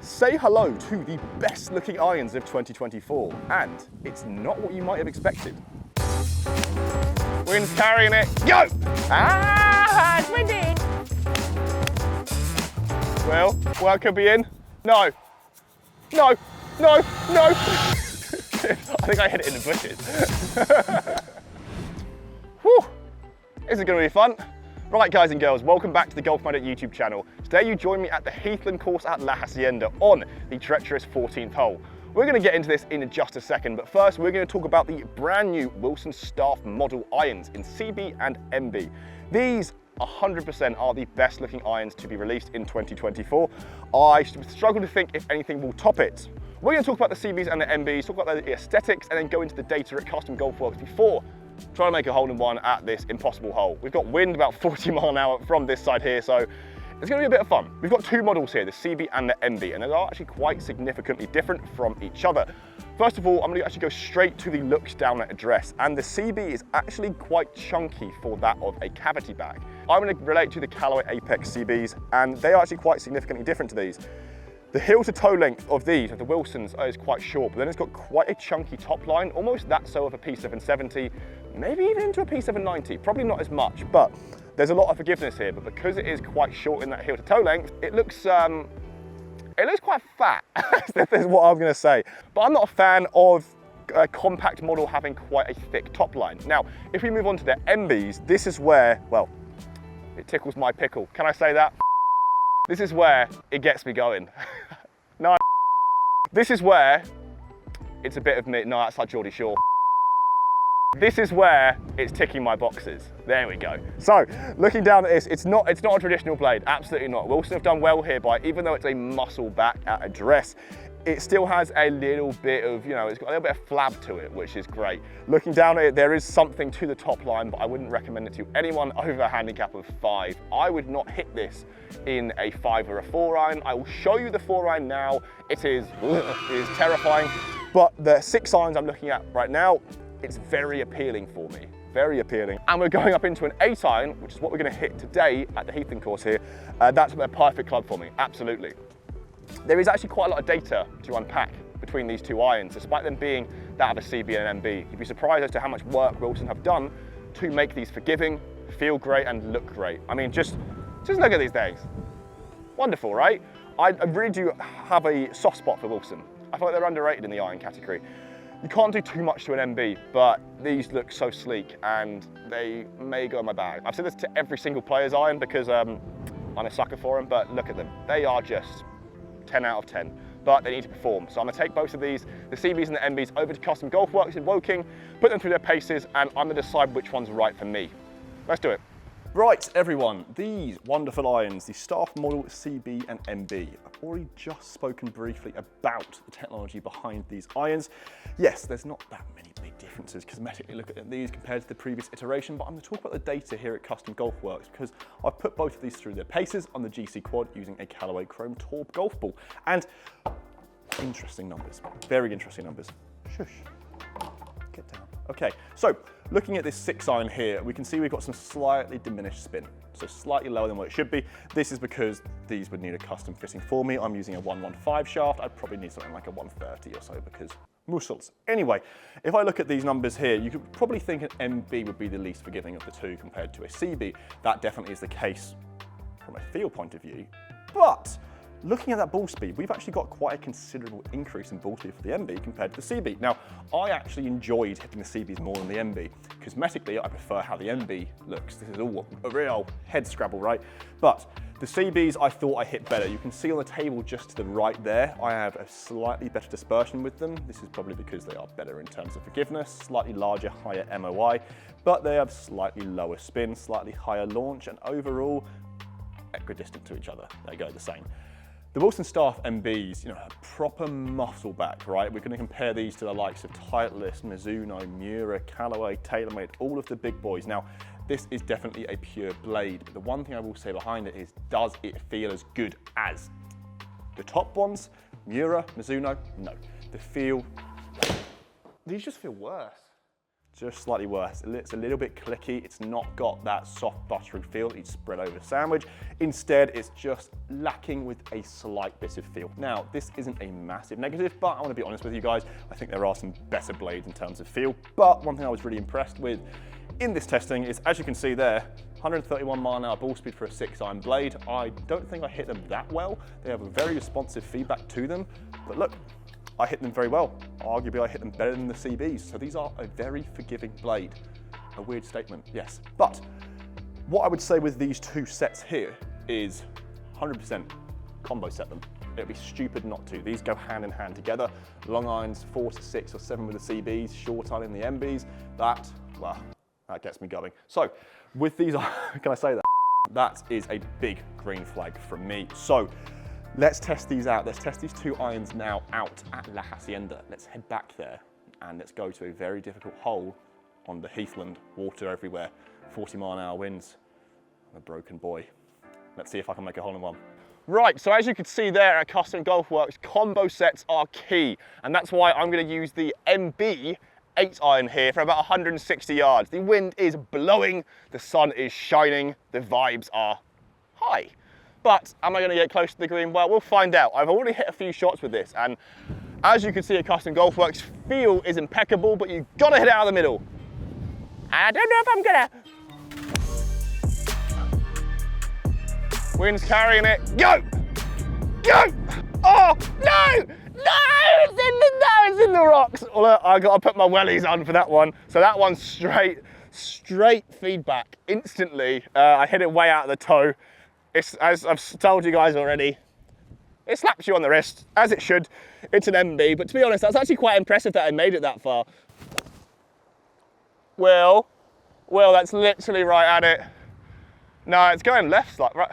Say hello to the best looking irons of 2024, and it's not what you might have expected. Wind's carrying it, go! Ah, it's windy! Well, it could be in. No. No, no, no! I think I hit it in the bushes. Whew, this is gonna be fun. Right, guys and girls, welcome back to the Golf Minded YouTube channel. Today you join me at the Heathland course at La Hacienda on the treacherous 14th hole. We're going to get into this in just a second, but first we're going to talk about the brand new Wilson Staff model irons in CB and MB. These 100% are the best looking irons to be released in 2024. I struggle to think if anything will top it. We're going to talk about the CBs and the MBs, talk about the aesthetics, and then go into the data at Custom Golf Works before trying to make a hole-in-one at this impossible hole. We've got wind about 40 miles an hour from this side here, so it's going to be a bit of fun. We've got two models here, the CB and the MB, and they are actually quite significantly different from each other. First of all, I'm going to actually go straight to the looks down at address, and the CB is actually quite chunky for that of a cavity bag. I'm going to relate to the Callaway Apex CBs, and they are actually quite significantly different to these. The heel to toe length of these, of the Wilsons, is quite short, but then it's got quite a chunky top line, almost that so of a P770, maybe even into a P790, probably not as much, but there's a lot of forgiveness here, but because it is quite short in that heel to toe length, it looks quite fat, is what I'm gonna say. But I'm not a fan of a compact model having quite a thick top line. Now, if we move on to the MBs, this is where, well, it tickles my pickle. Can I say that? This is where it gets me going. No, this is where it's a bit of me. No, that's like Geordie Shore. This is where it's ticking my boxes. There we go. So, looking down at this, it's not a traditional blade, absolutely not. Wilson have done well here by, even though it's a muscle back at address, it still has a little bit of, it's got a little bit of flab to it, which is great. Looking down at it, there is something to the top line, but I wouldn't recommend it to anyone over a handicap of 5. I would not hit this in a 5 or a 4 iron. I will show you the 4 iron now. It is terrifying, but the 6 irons I'm looking at right now, it's very appealing for me, very appealing. And we're going up into an 8 iron, which is what we're gonna hit today at the Heathland course here. That's a perfect club for me, absolutely. There is actually quite a lot of data to unpack between these two irons, despite them being that of a CB and an MB. You'd be surprised as to how much work Wilson have done to make these forgiving, feel great, and look great. I mean, just look at these things. Wonderful, right? I really do have a soft spot for Wilson. I feel like they're underrated in the iron category. You can't do too much to an MB, but these look so sleek and they may go in my bag. I've said this to every single player's iron because I'm a sucker for them, but look at them. They are just 10 out of 10, but they need to perform. So I'm gonna take both of these, the CBs and the MBs, over to Custom Golf Works in Woking, put them through their paces, and I'm gonna decide which one's right for me. Let's do it. Right, everyone, these wonderful irons, the Staff model CB and MB. I've already just spoken briefly about the technology behind these irons. Yes, there's not that many big differences cosmetically look at these compared to the previous iteration, but I'm going to talk about the data here at Custom Golf Works because I've put both of these through their paces on the GC Quad using a Callaway Chrome Torp golf ball. And interesting numbers, very interesting numbers. Shush, get down. Okay, so looking at this 6 iron here, we can see we've got some slightly diminished spin, so slightly lower than what it should be. This is because these would need a custom fitting for me. I'm using a 115 shaft. I'd probably need something like a 130 or so because muscles. Anyway, if I look at these numbers here, you could probably think an MB would be the least forgiving of the two compared to a CB. That definitely is the case from a feel point of view, but looking at that ball speed, we've actually got quite a considerable increase in ball speed for the MB compared to the CB. Now, I actually enjoyed hitting the CBs more than the MB. Cosmetically, I prefer how the MB looks. This is all a real head scrabble, right? But the CBs, I thought I hit better. You can see on the table just to the right there, I have a slightly better dispersion with them. This is probably because they are better in terms of forgiveness, slightly larger, higher MOI, but they have slightly lower spin, slightly higher launch, and overall, equidistant to each other. They go the same. The Wilson Staff MBs, a proper muscle back, right? We're going to compare these to the likes of Titleist, Mizuno, Miura, Callaway, TaylorMade, all of the big boys. Now, this is definitely a pure blade, but the one thing I will say behind it is, does it feel as good as the top ones? Miura, Mizuno? No. The feel, these just feel worse. just slightly worse. It's a little bit clicky. It's not got that soft buttery feel that you'd spread over a sandwich. Instead, it's just lacking with a slight bit of feel. Now, this isn't a massive negative, but I want to be honest with you guys. I think there are some better blades in terms of feel. But one thing I was really impressed with in this testing is, as you can see there, 131 mile/hour ball speed for a 6-iron blade. I don't think I hit them that well. They have a very responsive feedback to them, but look, I hit them very well. Arguably, I hit them better than the CBs. So these are a very forgiving blade. A weird statement, yes. But what I would say with these two sets here is 100% combo set them. It'd be stupid not to. These go hand in hand together. Long irons, 4 to 6 or 7 with the CBs, short iron in the MBs. That gets me going. So with these, can I say that? That is a big green flag from me. So let's test these out. Let's test these two irons now out at La Hacienda. Let's head back there and let's go to a very difficult hole on the heathland, water everywhere, 40 mile/hour winds. I'm a broken boy. Let's see if I can make a hole in one. Right, so as you can see there at Custom Golf Works, combo sets are key. And that's why I'm gonna use the MB 8-iron here for about 160 yards. The wind is blowing, the sun is shining, the vibes are high. But am I going to get close to the green? Well, we'll find out. I've already hit a few shots with this, and as you can see at Custom Golf Works, feel is impeccable, but you've got to hit it out of the middle. I don't know if I'm gonna. Wind's carrying it. Go! Go! Oh, no! No, it's in the rocks. Well, I got to put my wellies on for that one. So that one's straight feedback. Instantly, I hit it way out of the toe. It's, as I've told you guys already, it slaps you on the wrist, as it should. It's an MB, but to be honest, that's actually quite impressive that I made it that far. Well, that's literally right at it. No, it's going left, like right.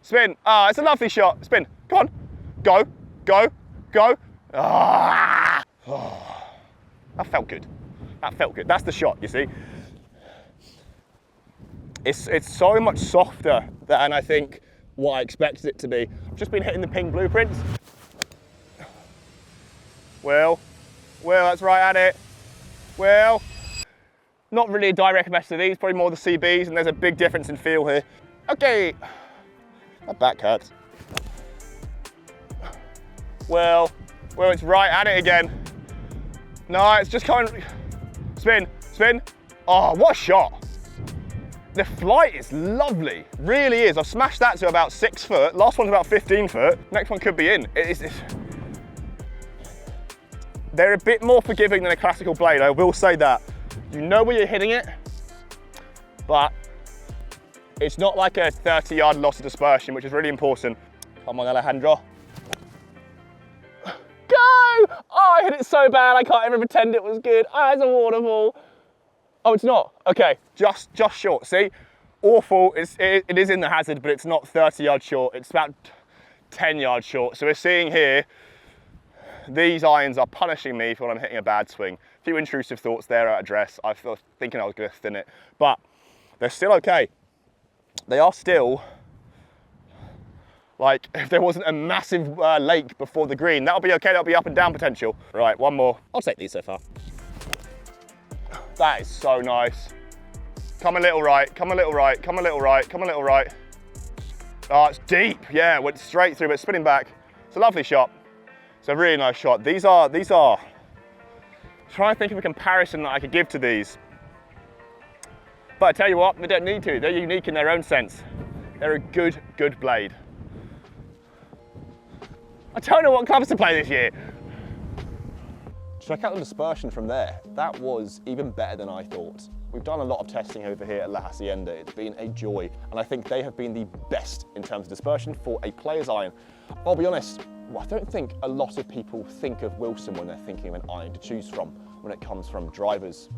Spin. Ah, it's a lovely shot. Spin. Come on. Go, go, go. Ah. Oh, that felt good. That felt good. That's the shot, you see. It's so much softer than I think what I expected it to be. I've just been hitting the ping blueprints. Well, that's right at it. Well, not really a direct mess to these, probably more the CBs, and there's a big difference in feel here. Okay, that back hurts. Well, it's right at it again. No, it's just coming. Spin, spin. Oh, what a shot. The flight is lovely, really is. I've smashed that to about 6 foot. Last one's about 15 foot. Next one could be in. They're a bit more forgiving than a classical blade, I will say that. You know where you're hitting it, but it's not like a 30-yard loss of dispersion, which is really important. Come on, Alejandro. Go! Oh, I hit it so bad, I can't even pretend it was good. Oh, it's a waterfall. Oh, it's not. Okay, just short. See, awful. It is in the hazard, but it's not 30 yards short. It's about 10 yards short. So we're seeing here, these irons are punishing me for when I'm hitting a bad swing. A few intrusive thoughts there at address. I was thinking I was going to thin it, but they're still okay. They are still, like, if there wasn't a massive lake before the green, that'll be okay. That'll be up and down potential. Right, one more. I'll take these so far. That is so nice. Come a little right, come a little right, come a little right, come a little right. Oh, it's deep. Yeah, went straight through, but spinning back. It's a lovely shot. It's a really nice shot. These are, trying to think of a comparison that I could give to these. But I tell you what, they don't need to. They're unique in their own sense. They're a good blade. I don't know what clubs to play this year. Check out the dispersion from there. That was even better than I thought. We've done a lot of testing over here at La Hacienda. It's been a joy, and I think they have been the best in terms of dispersion for a player's iron. I'll be honest, I don't think a lot of people think of Wilson when they're thinking of an iron to choose from when it comes from drivers,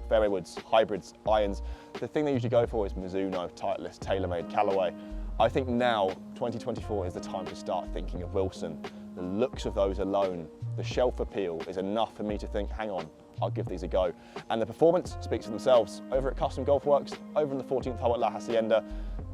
fairway woods, hybrids, irons. The thing they usually go for is Mizuno, Titleist, TaylorMade, Callaway. I think now, 2024 is the time to start thinking of Wilson. The looks of those alone, the shelf appeal is enough for me to think, hang on, I'll give these a go. And the performance speaks for themselves. Over at Custom Golf Works, over in the 14th hole at La Hacienda,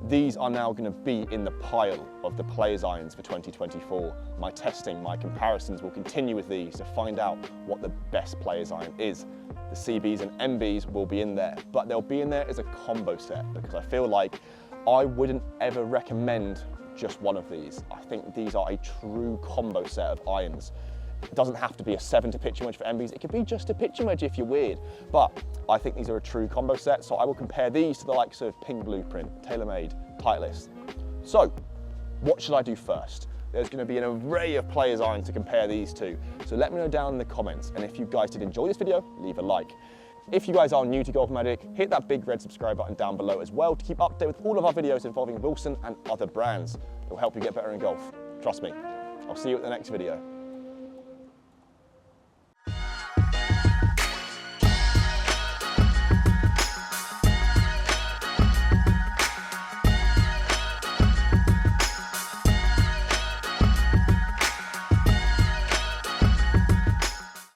these are now going to be in the pile of the players' irons for 2024. My testing, my comparisons will continue with these to find out what the best players' iron is. the CBs and MBs will be in there, but they'll be in there as a combo set because I feel like I wouldn't ever recommend just one of these. I think these are a true combo set of irons. It doesn't have to be a 7 to pitching wedge for MBs. It could be just a pitching wedge if you're weird. But I think these are a true combo set. So I will compare these to the likes of Ping Blueprint, TaylorMade, Titleist. So what should I do first? There's going to be an array of players irons to compare these to. So let me know down in the comments. And if you guys did enjoy this video, leave a like. If you guys are new to Golf Magic, hit that big red subscribe button down below as well to keep up to date with all of our videos involving Wilson and other brands. It will help you get better in golf. Trust me. I'll see you at the next video.